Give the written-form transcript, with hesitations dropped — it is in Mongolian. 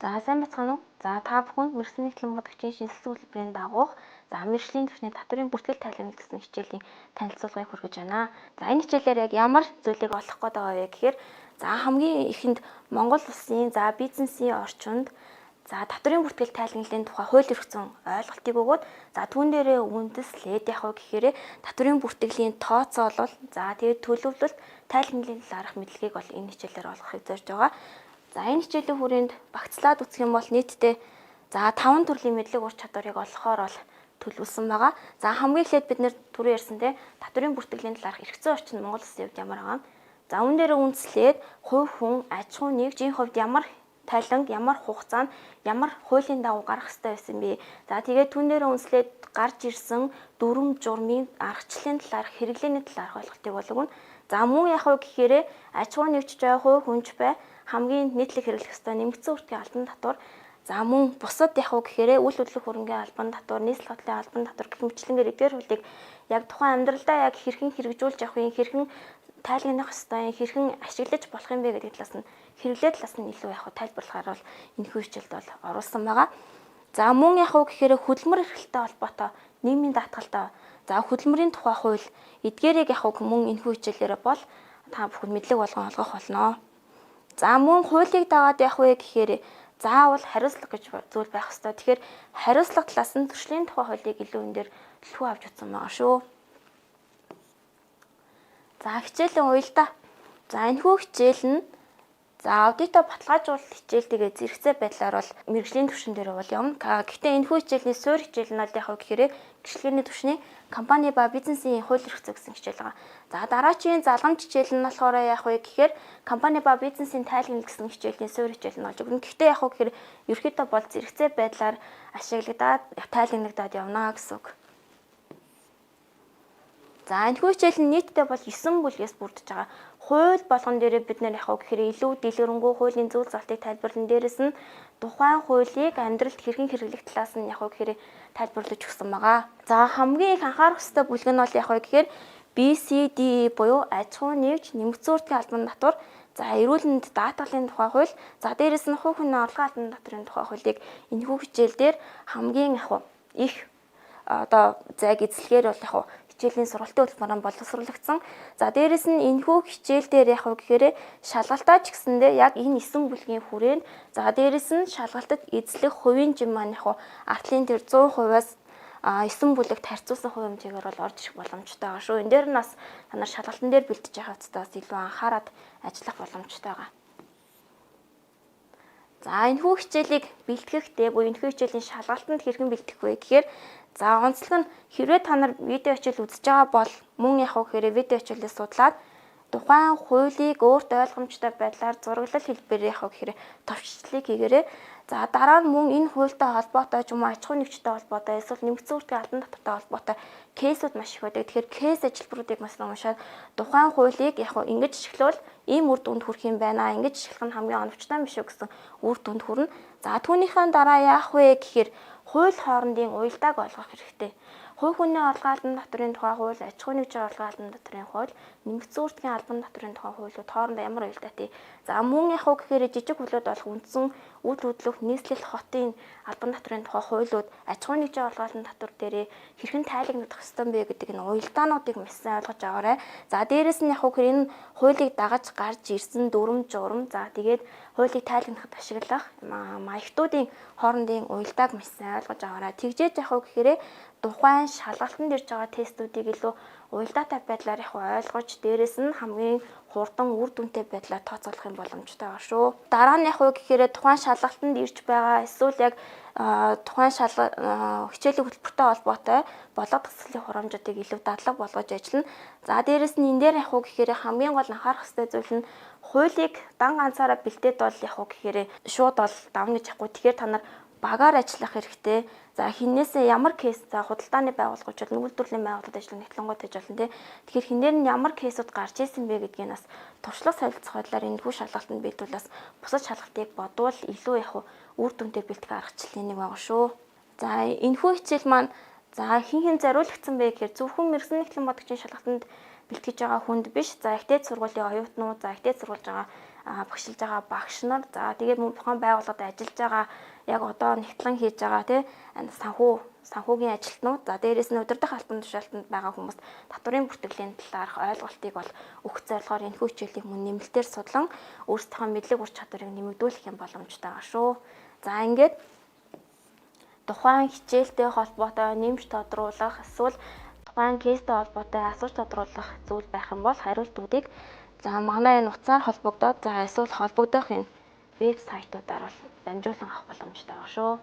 За сайн бацхан уу. За та бүхэнд мэргэжлийн нийтлэн бодогчийн шинжилгээ төлбөрийн дагуух мэргэжлийн түвшний татврын бүртгэл тайлбарлах гэсэн хичээлийн танилцуулгыг хүргэж байна. За энэ хичээлээр яг ямар зүйлийг олох гээд байгаа вэ гэхээр хамгийн ихэнд Монгол улсын бизнесийн орчинд татврын бүртгэл тайлбарлалын тухай хууль эрх зүйн ойлголтыг өгөөд түүн дээрээ үндэслээд гэхээр татврын бүртгэлийн тооцоолол тэгээд төлөвлөлт тайлбарлалын талаарх мэдлэгийг бол энэ хичээлээр олгохыг зорж байгаа. За энэ хичээлийн хүрээнд багцлаад үзэх юм бол нийтдээ 5 төрлийн мэдлэг ур чадварыг олохоор бол төлөвлөсөн байгаа. За хамгийн эхлээд бид нэр түрүү ярьсан татврын бүртгэлийн талаарх эрх зүйн орчин Монгол Улсын хувьд ямар байгаа юм? За үүн дээр үндэслээд хувь хүн аж ахуй нэгжийн хувьд ямар тайланг, ямар хугацаанд, ямар хуулийн дагуу гарах ёстой байсан бэ? За тэгээд түүн дээр үндэслээд гарч ирсэн дүрм журмын аргачлалын талаарх, хэрэглээний талаарх ойлголтыг болгоно. За мөн яг уу гэхээр аж ахуй нэгж бай, хувь хүнч бай хамгийн нийтлэг хэрэглэх ёстой нэмэгдсэн үртгийн албан татвар. За мөн бусад яг уу гэхээр үйл хөдлөх хөрөнгөний албан татвар, нийслэл хөдлөлийн албан татвар гэх мэтчлэнгээр эдгээр хуулийг яг тухайн амьдралдаа яг хэрхэн хэрэгжүүлж явах юм, хэрхэн тайлгнах ёстой, хэрхэн ашиглаж болох юм бэ гэдэг талаас нь хэрэглээ талаас нь илүү яг тайлбарлахаар бол энэхүү хичээлд бол оруулсан байгаа. За мөн яг уу гэхээр хөдөлмөр эрхлэлтэй холбоотой нийгмийн даатгалтай хөдөлмөрийн тухай хууль эдгээрийг яг мөн энэхүү хичээлээр бол та бүхэн мэдлэг болгон олгох болно. За мөн хуулийг дагаад явах вэ гэхээр заавал хариуцлага гэж зүйл байх ёстой. Тэгэхээр хариуцлага талаас нь төршлийн тухай хуулийг илүү энэ дээр төлхөө авч утсан байгаа шүү. За хичээлийн уялдаа. За энэхүү хичээл нь аудитоо баталгаажуулалт хичээлтэйгээ зэрэгцээ байдлаар бол мэргэжлийн түвшин дээр бол явна. Гэхдээ энэхүү хичээлийн суурь хичээл нь бол яг гэхээр гэрчлэгээний түвшний компани ба бизнесийн хууль эрх зүй гэсэн хичээл байгаа. За дараачийн залгамж хичээл нь болохоор яг вэ гэхээр компани ба бизнесийн тайлгнал гэсэн хичээлийн суурь хичээл нь болж өгнө. Гэхдээ яг гэхээр ерөөхдөө бол зэрэгцээ байдлаар ашиглагдаад тайлгнагдаад явна гэсэн үг. За энэхүү хичээл нь нийтдээ бол 9 бүлгээс бүрдэж байгаа. Хууль болгон дээрээ бид нэр яг гэхээр илүү дэлгэрэнгүй хуулийн зүйл залтыг тайлбарлан дээрээс нь тухайн хуулийг амьдралд хэрхэн хэрэглэх талаас нь яг гэхээр тайлбарлаж өгсөн байгаа. За хамгийн их анхаарах ёстой бүлэг нь бол яг гэхээр BCD буюу аж ахуй нэгж, нэмэгдсэн үртгийн албан татвар, эрүүл мэнд даатгалын тухай хууль, дээрэс нь хувь хүний орлогын албан татврын тухай хуулийг энэхүү хичээлдэр хамгийн их зайг эзлэхээр бол хичээлийн сургалтын хөтөлбөрөөр боловсруулагдсан. Дээрэс нь энэхүү хичээл дээр яг гэхээр шалгалтаа ч гэсэндээ яг энэ 9 бүлгийн хүрээнд дээрэс нь шалгалтад эзлэх хувийн жим маань артлын дээр 100%-аас 9 бүлэгт харьцуулсан хувь хэмжээгээр бол орж ирэх боломжтой байгаа шүү. Энэ дээр нь бас та нар шалгалтын дээр бэлтэж явах хэвчээс илүү анхаарал ажиллах боломжтой байгаа. Энэхүү хичээлийг бэлтгэхдээ буюу энэхүү хичээлийн шалгалтанд хэрхэн бэлтгэх вэ гэхээр онцлог нь хэрвээ та нар видео хичээл үзэж байгаа бол мөн яг гэхээр видео хичээлээ судлаад тухайн хуулийг өөрт ойлгомжтой байдлаар зураглал хэлбэрээр яг гэхээр товчлыг хийгээрэй. Дараа нь мөн энэ хуультай холбоотой ч юм уу аж ахуй нэгжтэй холбоотой эсвэл нэмэгдсэн үртгийн албан татвартай холбоотой кейсүүд маш их байдаг. Тэгэхээр кейс ажилбаруудыг маш уншаад тухайн хуулийг яг ингэж ашиглавал ийм үр дүнд хүрэх юм байна. Ингэж ашиглах нь хамгийн оновчтой юм биш үү гэсэн үр дүнд хүрнэ. Түүнийхээ дараа яах вэ гэхээр хууль хоорондын уялдааг олгох хэрэгтэй. Хувь хүний орлогын албан татврын тухай хууль, аж ахуй нэгжийн орлогын албан татврын хууль, нэмэгдсэн үртгийн албан татврын тухай хуулиуд хоорондоо ямар уялдаатай. Мөн яг гэхээр жижиг хуулиуд болох үндсэн үйл хөдлөх, нийслэл хотын албан татврын тухай хуулиуд, аж ахуй нэгжийн орлогын албан татвар дээрээ хэрхэн тайлгнагдах ёстой бэ гэдэг энэ уялдаануудыг маш сайн ойлгож аваарай. Дээрэс нь яг гэхээр энэ хуулийг дагаж гарч ирсэн дүрм журм, тэгээд хуулийг тайлгнахад ашиглах маягтуудын хоорондын уялдааг маш сайн ойлгож аваарай. Тэгжээж яг гэхээр тухайн шалгалтанд ирж байгаа тестүүдийг илүү уялдаатай байдлаар ойлгож дээрэс нь хамгийн хурдан үр дүнтэй байдлаар тооцоолох юм боломжтой байгаа шүү. Дараа нь яг гэхээр тухайн шалгалтанд ирж байгаа эсвэл яг тухайн хичээлийн хөтөлбөртэй холбоотой болоод тасгалын хурамжуудыг илүү дадлаг болгож ажиллана. Дээрэс нь энэ дээр яг гэхээр хамгийн гол анхаарах ёстой зүйл нь хуулийг дан ганцаараа бэлдээд бол яг гэхээр шууд бол давна гэж яахгүй. Тэгэхээр та нар багаар ажиллах хэрэгтэй. Хинээсээ ямар кейс худалдааны байгууллагууд, нүүлдвэрлэлийн байгууллагууд ажиллах нэгтлэнгууд гэж болно. Тэгэхээр хинээр нь ямар кейсүүд гарч ирсэн бэ гэдгийг нас туршлага солилцох байдлаар энэхүү шалгалтанд бэлдүүлээс бусад шалгалтыг бодвол илүү үр дүнтэй бэлтгэх аргачлалын нэг байгаа шүү. Энэхүү хичээл маань хин зориулагдсан бэ гэхээр зөвхөн мэргэжлийн нийтлэн бодогчийн шалгалтанд бэлтгэж байгаа хүнд биш. Ихтэй сургуулийн оюутнууд, ихтэй сургуулж байгаа багшилж байгаа багш нар за тэгээд тухайн байгууллагад ажиллаж байгаа яг одоо нэгтлэн хийж байгаа тий санхүүгийн ажилтнууд за дээрээс нь удирдах албан тушаалтанд байгаа хүмүүс татварын бүртгэлийн талаарх ойлголтыг бол өгөх зорилгоор энэхүү хичээлийг мөн нэмэлтээр судлан өөрсдийнхөө мэдлэг ур чадварыг нэмэгдүүлэх юм боломжтой байгаа шүү. За ингээд тухайн хичээлтэй холбоотой нэмж тодруулах эсвэл тухайн кейстэй холбоотой асууж тодруулах зүйл байх юм бол хариултуудыг за манай энэ утсаар холбогдоод за эсвэл холбогдох энэ веб сайтуудаар бол дамжуулан авах боломжтой байгаа шүү.